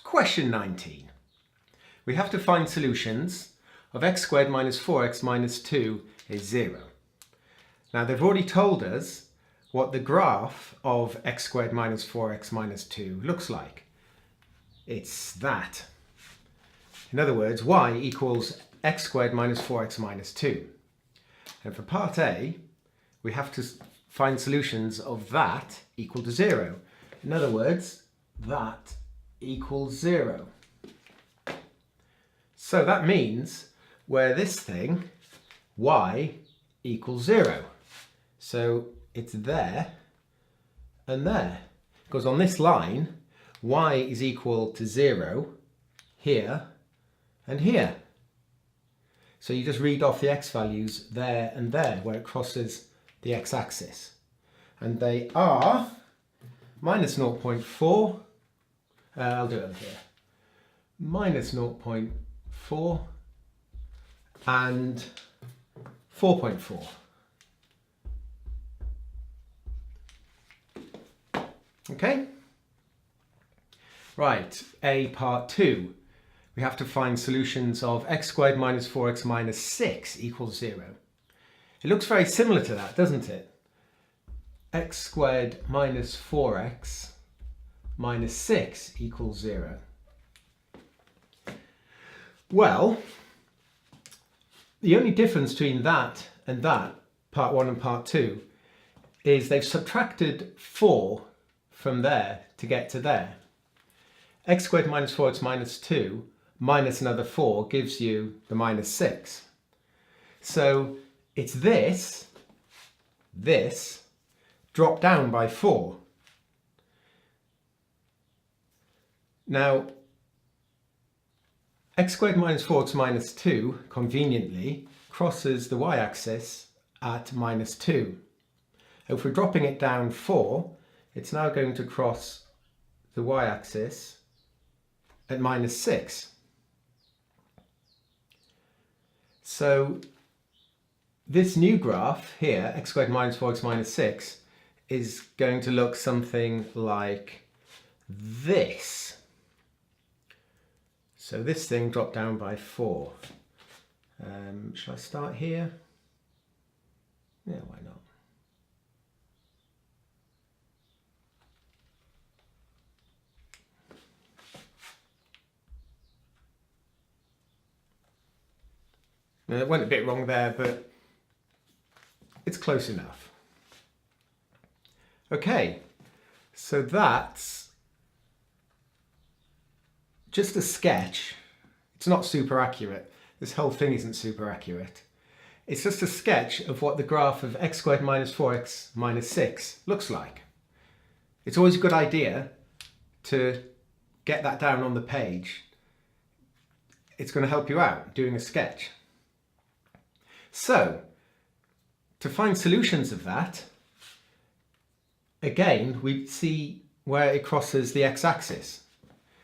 Question 19. We have to find solutions of x squared minus 4x minus 2 is 0. Now they've already told us what the graph of x squared minus 4x minus 2 looks like. It's that. In other words, y equals x squared minus 4x minus 2. And for part A, we have to find solutions of that equal to 0. In other words, that equals 0. So that means where this thing, y equals 0. So it's there and there. Because on this line, y is equal to 0 here and here. So you just read off the x values there and there where it crosses the x-axis. And they are minus 0.4, I'll do it over here, minus 0.4 and 4.4. Okay? Right, A part 2. We have to find solutions of x squared minus 4x minus 6 equals 0. It looks very similar to that, doesn't it? X squared minus 4x minus 6 equals 0. Well, the only difference between that and that, part 1 and part 2, is they've subtracted 4 from there to get to there. X squared minus 4x minus 2 minus another 4 gives you the minus 6. So it's this dropped down by 4. Now, x squared minus 4x minus 2 conveniently crosses the y-axis at minus 2. If we're dropping it down 4, it's now going to cross the y-axis at minus 6. So this new graph here, x squared minus 4x minus 6, is going to look something like this. So this thing dropped down by 4. Shall I start here? Yeah, why not? Now, it went a bit wrong there, but it's close enough. Okay, so that's just a sketch. It's not super accurate. This whole thing isn't super accurate. It's just a sketch of what the graph of x squared minus 4x minus 6 looks like. It's always a good idea to get that down on the page. It's going to help you out doing a sketch. So, to find solutions of that, again, we see where it crosses the x-axis.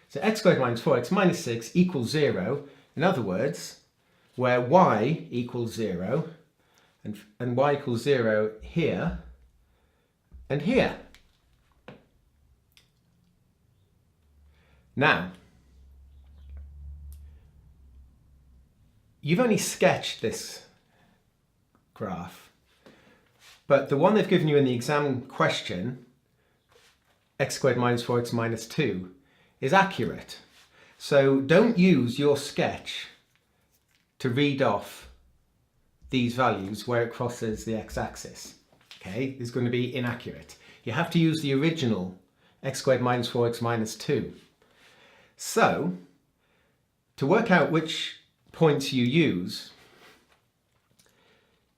So x squared minus 4x minus 6 equals 0. In other words, where y equals 0 and y equals 0 here and here. Now, you've only sketched this graph, but the one they've given you in the exam question, x squared minus 4x minus 2, is accurate. So don't use your sketch to read off these values where it crosses the x-axis. Okay, it's going to be inaccurate. You have to use the original x squared minus 4x minus 2. So, to work out which points you use,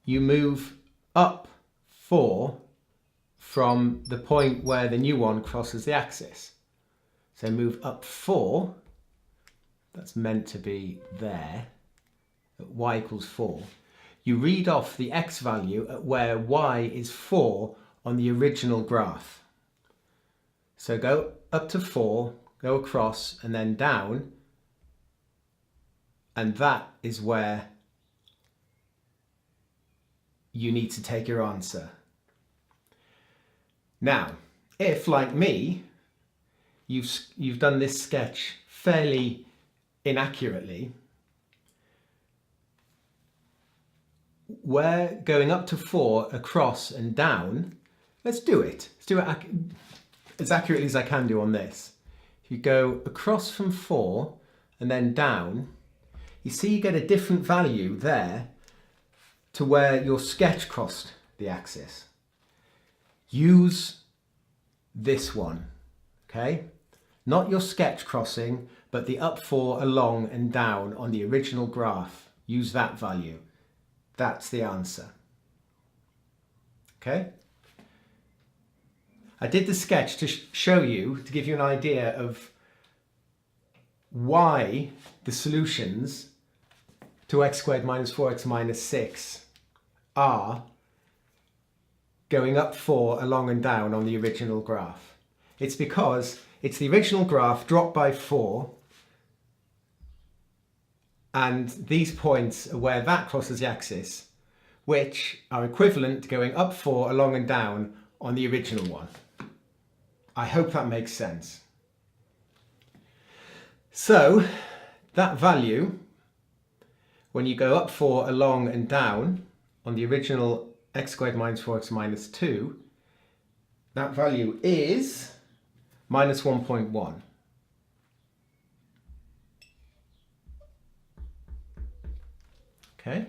you move up 4 from the point where the new one crosses the axis. So move up 4, that's meant to be there, at y equals 4. You read off the x value at where y is 4 on the original graph. So go up to 4, go across and then down, and that is where you need to take your answer. Now, if, like me, you've done this sketch fairly inaccurately, we're going up to 4, across and down. Let's do it. Let's do it as accurately as I can do on this. If you go across from 4 and then down, you see you get a different value there to where your sketch crossed the axis. Use this one, okay? Not your sketch crossing, but the up 4, along and down on the original graph. Use that value. That's the answer. Okay? I did the sketch to show you, to give you an idea of why the solutions to x squared minus 4x minus 6 are going up 4, along and down on the original graph. It's because it's the original graph dropped by 4, and these points are where that crosses the axis, which are equivalent to going up 4, along and down on the original one. I hope that makes sense. So that value, when you go up 4, along and down on the original x squared minus 4x minus 2, that value is minus 1.1. Okay.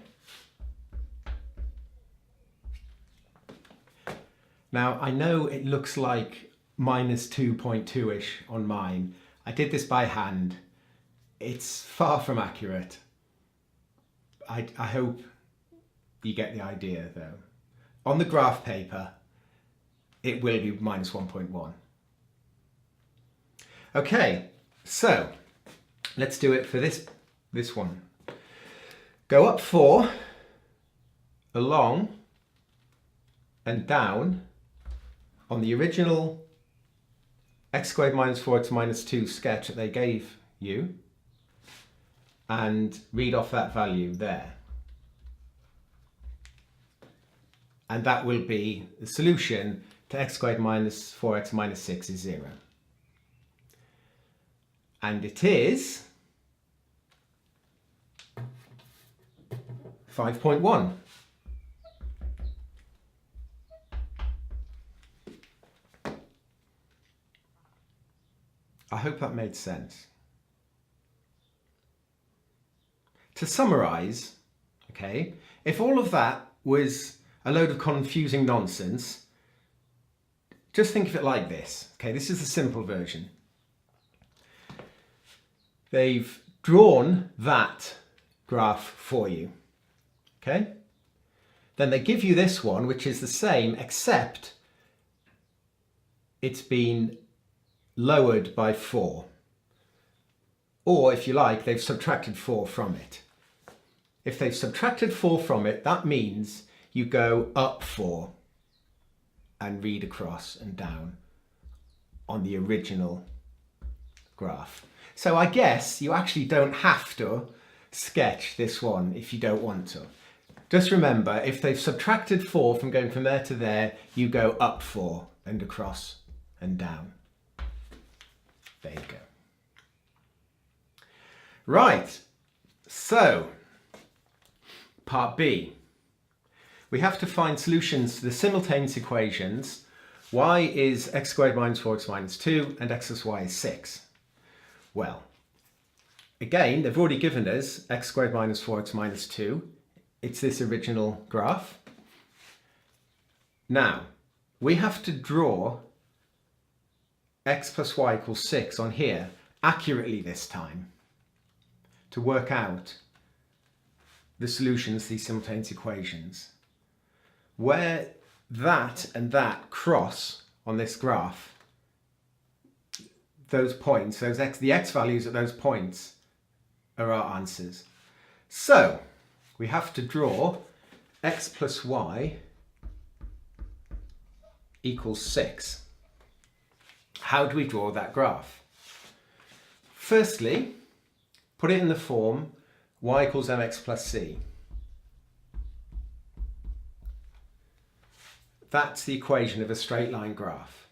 Now I know it looks like minus 2.2-ish on mine. I did this by hand. It's far from accurate. I hope you get the idea though. On the graph paper, it will be minus 1.1. Okay, so let's do it for this one. Go up 4, along and down on the original x squared minus 4x minus 2 sketch that they gave you, and read off that value there. And that will be the solution to x squared minus 4x minus 6 is 0. And it is 5.1. I hope that made sense. To summarize, okay, if all of that was a load of confusing nonsense, just think of it like this. Okay, this is the simple version. They've drawn that graph for you. Okay? Then they give you this one, which is the same, except it's been lowered by 4. Or, if you like, they've subtracted 4 from it. If they've subtracted 4 from it, that means you go up 4 and read across and down on the original graph. So I guess you actually don't have to sketch this one if you don't want to. Just remember, if they've subtracted 4 from going from there to there, you go up 4 and across and down. There you go. Right, so part B. We have to find solutions to the simultaneous equations y is x squared minus 4x minus 2 and x plus y is 6. Well, again, they've already given us x squared minus 4x minus 2. It's this original graph. Now, we have to draw x plus y equals 6 on here accurately this time to work out the solutions to these simultaneous equations. Where that and that cross on this graph, those points, the x values at those points are our answers. So we have to draw x plus y equals 6. How do we draw that graph? Firstly, put it in the form y equals mx plus c. That's the equation of a straight line graph.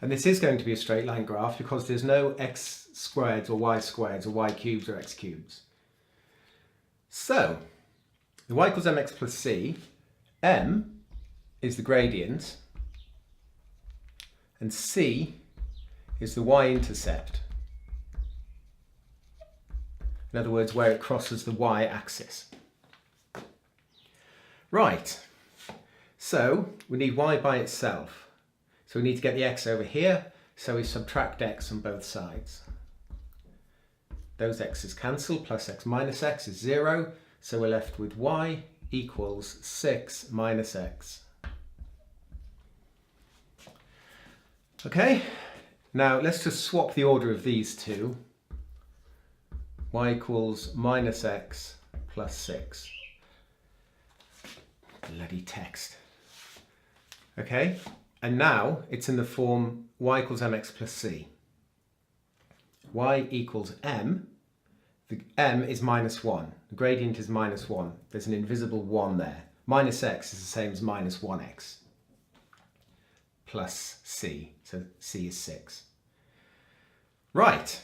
And this is going to be a straight line graph because there's no x squareds or y squareds or y cubes or x cubes. So, the y equals mx plus c, m is the gradient and c is the y-intercept. In other words, where it crosses the y-axis. Right, so we need y by itself. So we need to get the x over here, so we subtract x on both sides. Those x's cancel, plus x minus x is 0, so we're left with y equals 6 minus x. Okay, now let's just swap the order of these two. Y equals minus x plus 6. Bloody text. Okay, and now it's in the form y equals mx plus c. Y equals m. The m is minus 1. The gradient is minus 1. There's an invisible 1 there. Minus x is the same as minus 1x. Plus c. So c is 6. Right.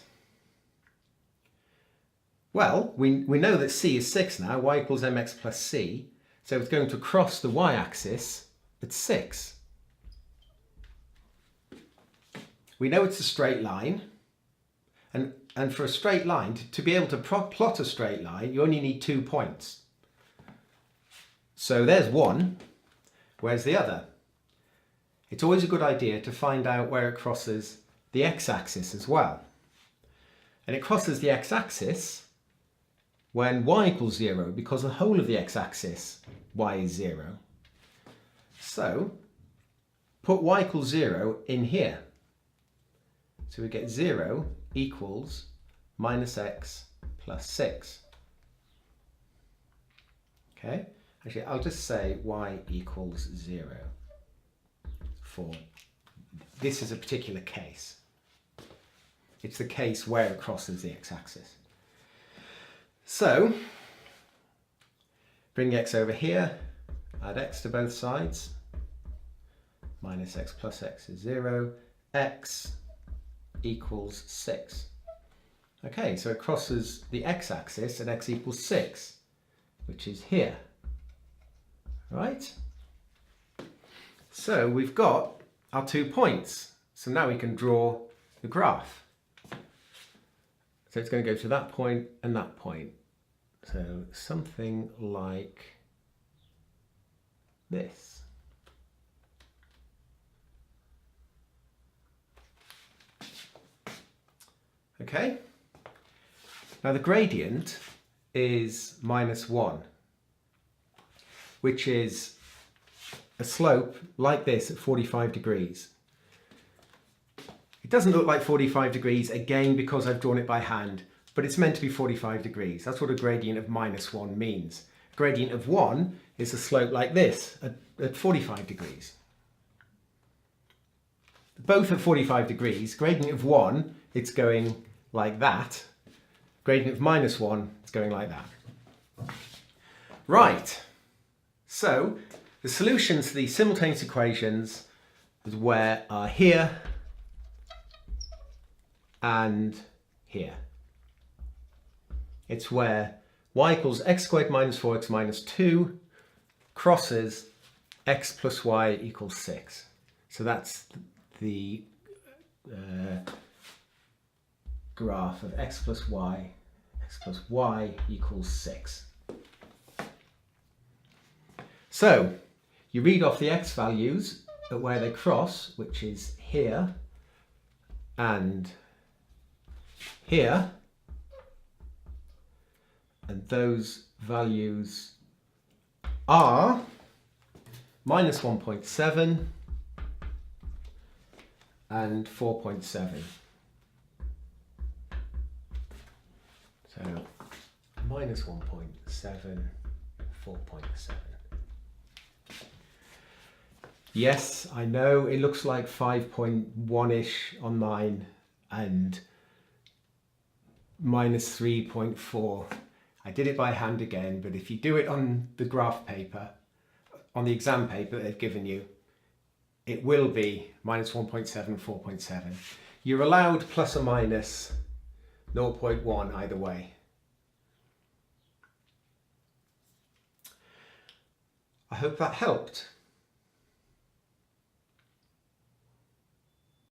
Well, we know that c is 6 now. Y equals mx plus c. So it's going to cross the y-axis at 6. We know it's a straight line. And for a straight line, to be able to plot a straight line, you only need 2 points. So there's one. Where's the other? It's always a good idea to find out where it crosses the x-axis as well. And it crosses the x-axis when y equals 0, because the whole of the x-axis, y is 0. So put y equals 0 in here. So we get 0 equals minus x plus 6. Okay, actually I'll just say y equals 0 for this is a particular case. It's the case where it crosses the x-axis. So bring x over here, add x to both sides. Minus x plus x is 0. X equals 6. Okay, so it crosses the x-axis at x equals 6, which is here. Right? So we've got our 2 points. So now we can draw the graph. So it's going to go to that point and that point. So something like this. Okay. Now the gradient is minus 1, which is a slope like this at 45 degrees. It doesn't look like 45 degrees, again, because I've drawn it by hand, but it's meant to be 45 degrees. That's what a gradient of minus 1 means. A gradient of 1 is a slope like this at 45 degrees. Both at 45 degrees, gradient of 1, it's going like that. Gradient of minus 1, it's going like that. Right, so the solutions to these simultaneous equations are here and here. It's where y equals x squared minus 4x minus 2 crosses x plus y equals 6. So that's the graph of x plus y equals 6. So you read off the x values at where they cross, which is here and here, and those values are minus 1.7 and 4.7. So minus 1.7, 4.7. Yes, I know it looks like 5.1-ish on mine and minus 3.4. I did it by hand again, but if you do it on the graph paper, on the exam paper they've given you, it will be minus 1.7, 4.7. You're allowed plus or minus 0.1 either way. I hope that helped.